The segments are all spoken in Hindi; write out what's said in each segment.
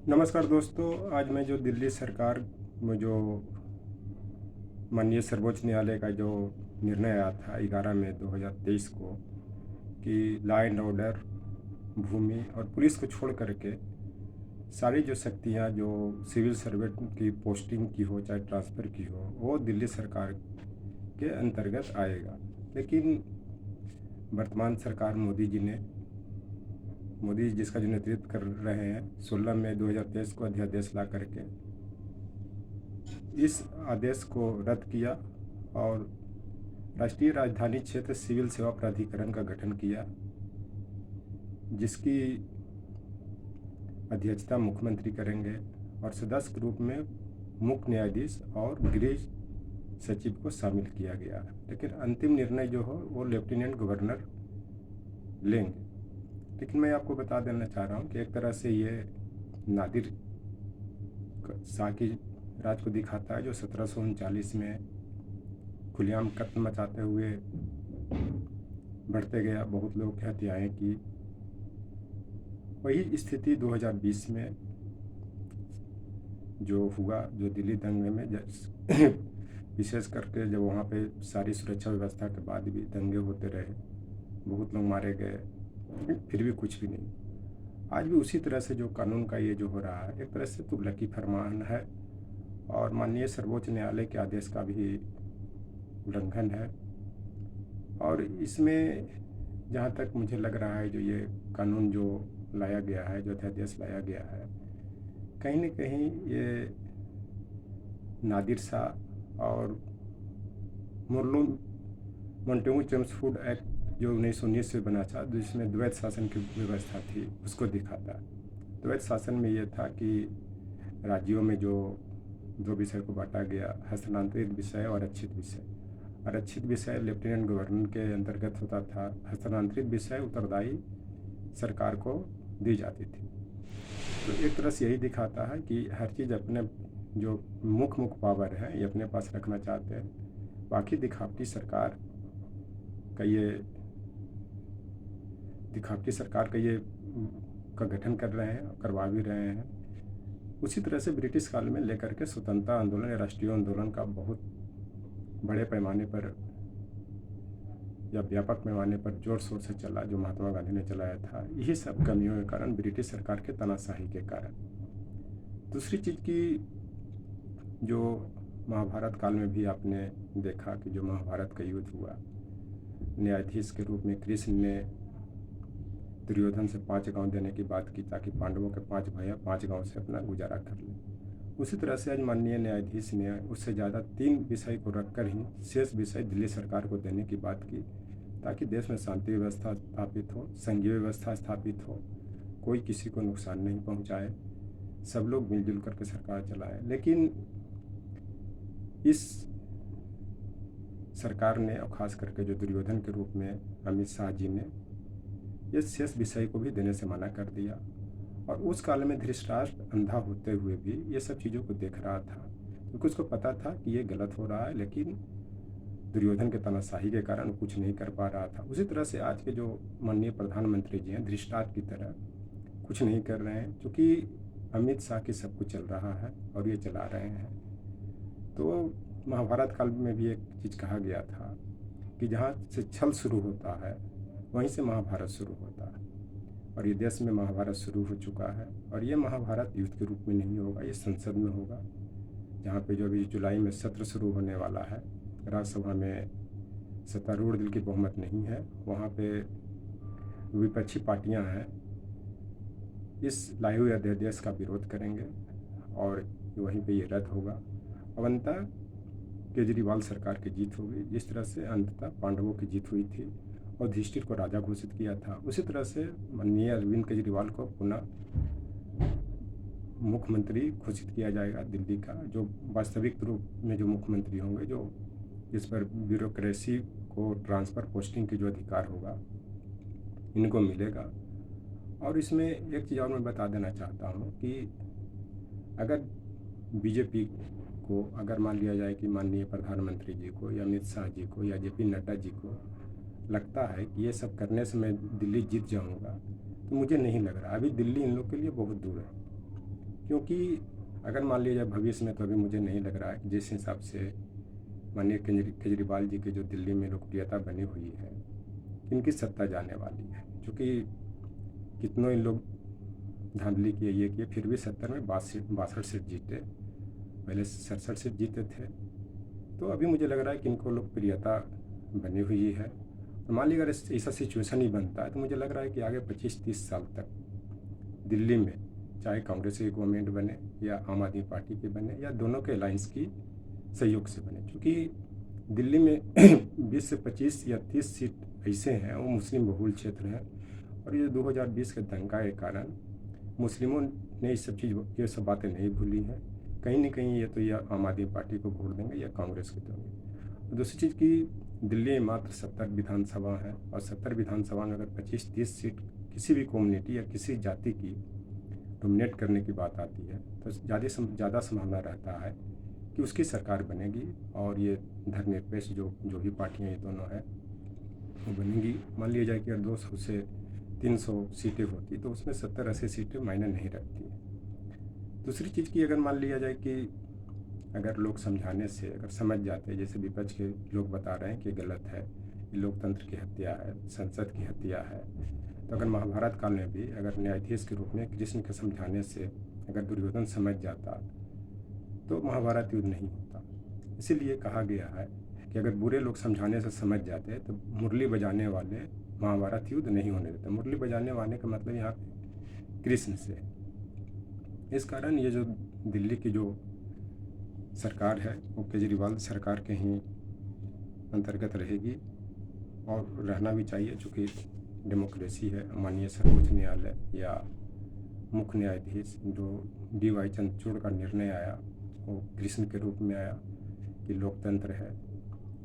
नमस्कार दोस्तों। आज मैं जो दिल्ली सरकार में जो माननीय सर्वोच्च न्यायालय का जो निर्णय आया था 11 मई 2023 को कि लॉ एंड ऑर्डर, भूमि और पुलिस को छोड़ करके सारी जो शक्तियां जो सिविल सर्वेंट की पोस्टिंग की हो चाहे ट्रांसफ़र की हो वो दिल्ली सरकार के अंतर्गत आएगा। लेकिन वर्तमान सरकार मोदी जी जिसका जो नेतृत्व कर रहे हैं 16 मई 2023 को अध्यादेश ला करके इस आदेश को रद्द किया और राष्ट्रीय राजधानी क्षेत्र सिविल सेवा प्राधिकरण का गठन किया, जिसकी अध्यक्षता मुख्यमंत्री करेंगे और सदस्य के रूप में मुख्य न्यायाधीश और गृह सचिव को शामिल किया गया। लेकिन अंतिम निर्णय जो हो वो लेफ्टिनेंट गवर्नर लेंगे। लेकिन मैं आपको बता देना चाह रहा हूँ कि एक तरह से ये नादिर शाह की राज को दिखाता है, जो 1739 में खुलेआम कत्ल मचाते हुए बढ़ते गया, बहुत लोगों की हत्याएँ की। वही स्थिति 2020 में जो हुआ, जो दिल्ली दंगे में विशेष करके जब वहाँ पे सारी सुरक्षा व्यवस्था के बाद भी दंगे होते रहे, बहुत लोग मारे गए, फिर भी कुछ भी नहीं। आज भी उसी तरह से जो कानून का ये जो हो रहा है, एक तरह से तुगलकी फरमान है और माननीय सर्वोच्च न्यायालय के आदेश का भी उल्लंघन है। और इसमें जहाँ तक मुझे लग रहा है, जो ये कानून जो लाया गया है, जो अध्यादेश लाया गया है, कहीं न कहीं ये नादिर शाह और मोंटेगू चेम्सफोर्ड एक्ट जो 1919 से बना था, जिसमें द्वैत शासन की व्यवस्था थी, उसको दिखाता। द्वैत शासन में ये था कि राज्यों में जो दो विषय को बांटा गया, हस्तांतरित विषय और आरक्षित विषय। आरक्षित विषय लेफ्टिनेंट गवर्नर के अंतर्गत होता था, हस्तांतरित विषय उत्तरदायी सरकार को दी जाती थी। तो एक तरह से यही दिखाता है कि हर चीज़ अपने जो मुख्य पावर है ये अपने पास रखना चाहते हैं। बाकी दिखावटी सरकार का गठन कर रहे हैं, करवा भी रहे हैं। उसी तरह से ब्रिटिश काल में लेकर के स्वतंत्रता आंदोलन या राष्ट्रीय आंदोलन का बहुत बड़े पैमाने पर या व्यापक पैमाने पर जोर शोर से चला, जो महात्मा गांधी ने चलाया था। यही सब कमियों के कारण, ब्रिटिश सरकार के तानाशाही के कारण। दूसरी चीज़ की जो महाभारत काल में भी आपने देखा कि जो महाभारत का युद्ध हुआ, न्यायाधीश के रूप में कृष्ण ने दुर्योधन से 5 गांव देने की बात की ताकि पांडवों के 5 भाई 5 गांव से अपना गुजारा कर लें। उसी तरह से आज माननीय न्यायाधीश ने उससे ज़्यादा 3 विषय को रखकर ही शेष विषय दिल्ली सरकार को देने की बात की, ताकि देश में शांति व्यवस्था स्थापित हो, संघीय व्यवस्था स्थापित हो, कोई किसी को नुकसान नहीं पहुंचाए, सब लोग मिलजुल करके सरकार चलाए। लेकिन इस सरकार ने, और खास करके जो दुर्योधन के रूप में अमित शाह जी ने, इस शेष विषय को भी देने से मना कर दिया। और उस काल में धृतराष्ट्र अंधा होते हुए भी ये सब चीज़ों को देख रहा था, क्योंकि उसको पता था कि ये गलत हो रहा है, लेकिन दुर्योधन के तानाशाही के कारण कुछ नहीं कर पा रहा था। उसी तरह से आज के जो माननीय प्रधानमंत्री जी हैं, धृतराष्ट्र की तरह कुछ नहीं कर रहे हैं, क्योंकि अमित शाह की सब कुछ चल रहा है और ये चला रहे हैं। तो महाभारत काल में भी एक चीज़ कहा गया था कि जहाँ से छल शुरू होता है वहीं से महाभारत शुरू होता है। और ये देश में महाभारत शुरू हो चुका है, और ये महाभारत युद्ध के रूप में नहीं होगा, ये संसद में होगा, जहाँ पे जो अभी जुलाई में सत्र शुरू होने वाला है। राज्यसभा में सत्तारूढ़ दल की बहुमत नहीं है, वहाँ पे विपक्षी पार्टियाँ हैं, इस लाए हुए अध्यादेश का विरोध करेंगे और वहीं पे ये रद्द होगा। अब अंततः केजरीवाल सरकार की जीत होगी, जिस तरह से अंततः पांडवों की जीत हुई थी और युधिष्ठिर को राजा घोषित किया था। उसी तरह से माननीय अरविंद केजरीवाल को पुनः मुख्यमंत्री घोषित किया जाएगा दिल्ली का, जो वास्तविक रूप में जो मुख्यमंत्री होंगे, जो इस पर ब्यूरोक्रेसी को ट्रांसफ़र पोस्टिंग की जो अधिकार होगा इनको मिलेगा। और इसमें एक चीज़ और मैं बता देना चाहता हूँ कि अगर बीजेपी को, अगर मान लिया जाए कि माननीय प्रधानमंत्री जी को या अमित शाह जी को या जेपी नड्डा जी को लगता है कि ये सब करने से मैं दिल्ली जीत जाऊंगा, तो मुझे नहीं लग रहा। अभी दिल्ली इन लोग के लिए बहुत दूर है। क्योंकि अगर मान लिया जाए भविष्य में, तो अभी मुझे नहीं लग रहा है कि जिस हिसाब से माननीय केजरीवाल जी की जो दिल्ली में लोकप्रियता बनी हुई है, इनकी सत्ता जाने वाली है। क्योंकि कितनों इन लोग धांधली किए, ये किए, फिर भी 70 में 62 सीट जीते, पहले 67 सीट जीते थे। तो अभी मुझे लग रहा है कि इनको लोकप्रियता बनी हुई है। और मान लीजिए अगर ऐसा सिचुएशन ही बनता है, तो मुझे लग रहा है कि आगे 25-30 साल तक दिल्ली में चाहे कांग्रेस की गवर्नमेंट बने या आम आदमी पार्टी की बने या दोनों के अलायंस की सहयोग से बने। क्योंकि दिल्ली में 20 से 25 या 30 सीट ऐसे हैं, वो मुस्लिम बहुल क्षेत्र हैं, और ये 2020 के दंगा के कारण मुस्लिमों ने ये सब बातें नहीं भूली हैं। कहीं ना कहीं ये तो या आम आदमी पार्टी को वोट देंगे या कांग्रेस को देंगे। दूसरी चीज़ कि दिल्ली में मात्र 70 विधानसभा हैं, और 70 विधानसभा में अगर 25-30 सीट किसी भी कम्युनिटी या किसी जाति की डोमिनेट करने की बात आती है, तो ज़्यादा संभावना रहता है कि उसकी सरकार बनेगी, और ये धर्मनिरपेक्ष जो भी पार्टियाँ ये दोनों हैं वो बनेंगी। मान लिया जाए कि अगर 200 से 300 सीटें होती, तो उसमें 70-80 सीटें मायने नहीं रखती। दूसरी चीज़ की अगर मान लिया जाए कि अगर लोग समझाने से अगर समझ जाते हैं, जैसे विपक्ष के लोग बता रहे हैं कि गलत है, ये लोकतंत्र की हत्या है, संसद की हत्या है, तो अगर महाभारत काल में भी अगर न्यायाधीश के रूप में कृष्ण के समझाने से अगर दुर्योधन समझ जाता, तो महाभारत युद्ध नहीं होता। इसीलिए कहा गया है कि अगर बुरे लोग समझाने से समझ जाते, तो मुरली बजाने वाले महाभारत युद्ध नहीं होने देते। मुरली बजाने वाले का मतलब यहाँ पे कृष्ण से। इस कारण ये जो दिल्ली की जो सरकार है, वो केजरीवाल सरकार के ही अंतर्गत रहेगी, और रहना भी चाहिए, चूँकि डेमोक्रेसी है। माननीय सर्वोच्च न्यायालय या मुख्य न्यायाधीश जो DY चंद्रचूड़ का निर्णय आया, वो कृष्ण के रूप में आया कि लोकतंत्र है,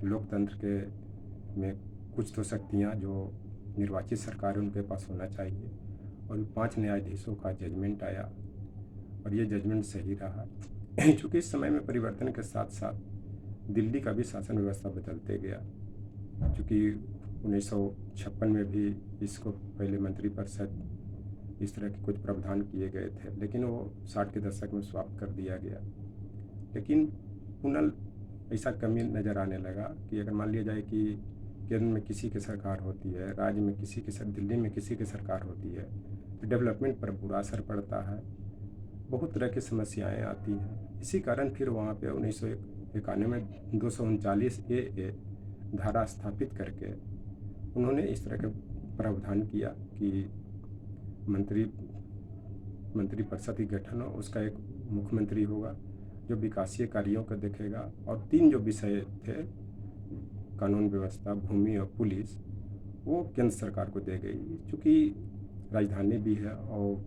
लोकतंत्र के में कुछ तो शक्तियाँ जो निर्वाचित सरकार है उनके पास होना चाहिए, और 5 न्यायाधीशों का जजमेंट आया, और ये जजमेंट सही रहा। चूँकि इस समय में परिवर्तन के साथ साथ दिल्ली का भी शासन व्यवस्था बदलते गया। चूँकि 1956 में भी इसको पहले मंत्रिपरिषद इस तरह के कुछ प्रावधान किए गए थे, लेकिन वो 60 के दशक में समाप्त कर दिया गया। लेकिन पुनः ऐसा कमी नज़र आने लगा कि अगर मान लिया जाए कि केंद्र में किसी की सरकार होती है, राज्य में किसी की दिल्ली में किसी की सरकार होती है, तो डेवलपमेंट पर बुरा असर पड़ता है, बहुत तरह की समस्याएं आती हैं। इसी कारण फिर वहाँ पे 1991 में 239A धारा स्थापित करके उन्होंने इस तरह का प्रावधान किया कि मंत्रिपरिषद की गठन हो, उसका एक मुख्यमंत्री होगा जो विकासीय कार्यों को देखेगा, और 3 जो विषय थे, कानून व्यवस्था, भूमि और पुलिस, वो केंद्र सरकार को दे गई। चूँकि राजधानी भी है और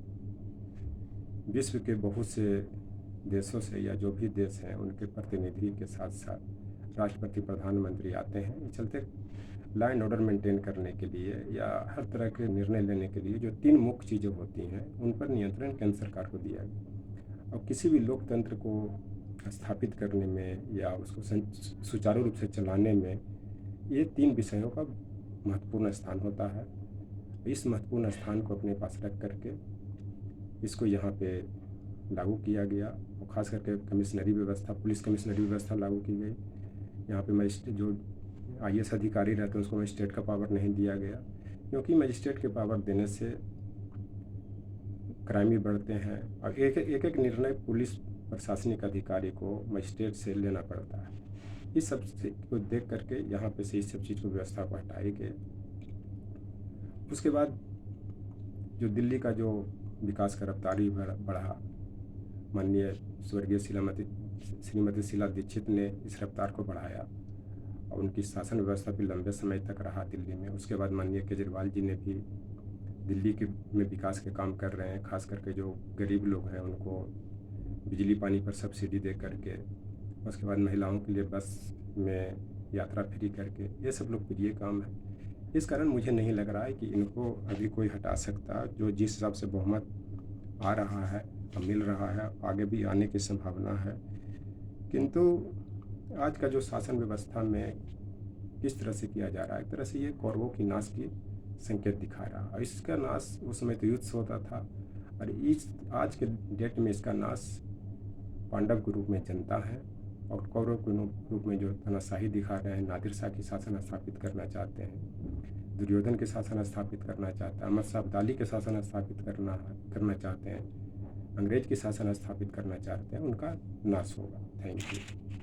विश्व के बहुत से देशों से या जो भी देश हैं उनके प्रतिनिधि के साथ साथ राष्ट्रपति प्रधानमंत्री आते हैं। इस चलते लॉ एंड ऑर्डर मेंटेन करने के लिए या हर तरह के निर्णय लेने के लिए जो 3 मुख्य चीज़ें होती हैं, उन पर नियंत्रण केंद्र सरकार को दिया गया। और किसी भी लोकतंत्र को स्थापित करने में या उसको सुचारू रूप से चलाने में ये 3 विषयों का महत्वपूर्ण स्थान होता है। इस महत्वपूर्ण स्थान को अपने पास रख करके इसको यहाँ पे लागू किया गया, और ख़ास करके कमिश्नरी व्यवस्था, पुलिस कमिश्नरी व्यवस्था लागू की गई। यहाँ पे मजिस्ट्रेट जो IAS अधिकारी रहते हैं उसको मजिस्ट्रेट का पावर नहीं दिया गया, क्योंकि मजिस्ट्रेट के पावर देने से क्राइम भी बढ़ते हैं, और एक निर्णय पुलिस प्रशासनिक अधिकारी को मजिस्ट्रेट से लेना पड़ता है। इस सब को देख करके यहाँ पे से इस सब चीज़ को व्यवस्था को हटाई गई। उसके बाद जो दिल्ली का जो विकास का रफ्तार भी बढ़ा, माननीय स्वर्गीय श्रीमती शीला दीक्षित ने इस रफ्तार को बढ़ाया, और उनकी शासन व्यवस्था भी लंबे समय तक रहा दिल्ली में। उसके बाद माननीय केजरीवाल जी ने भी दिल्ली के में विकास के काम कर रहे हैं, खास करके जो गरीब लोग हैं उनको बिजली पानी पर सब्सिडी दे करके, उसके बाद महिलाओं के लिए बस में यात्रा फ्री करके, ये सब लोकप्रिय काम है। इस कारण मुझे नहीं लग रहा है कि इनको अभी कोई हटा सकता। जो जिस हिसाब से बहुमत आ रहा है, मिल रहा है, आगे भी आने की संभावना है। किंतु आज का जो शासन व्यवस्था में किस तरह से किया जा रहा है, एक तरह से ये कौरवों की नाश की संकेत दिखा रहा है। इसका नाश उस समय तो युद्ध से होता था, और इस आज के डेट में इसका नाश पांडव के रूप में जनता है और कौरव के रूप में जो तानाशाही दिखा रहे हैं, नादिर शाह की शासन स्थापित करना चाहते हैं, दुर्योधन के शासन स्थापित करना चाहते हैं, अहमद शाह अब्दाली के शासन स्थापित करना चाहते हैं, अंग्रेज की शासन स्थापित करना चाहते हैं, उनका नाश होगा। Thank you.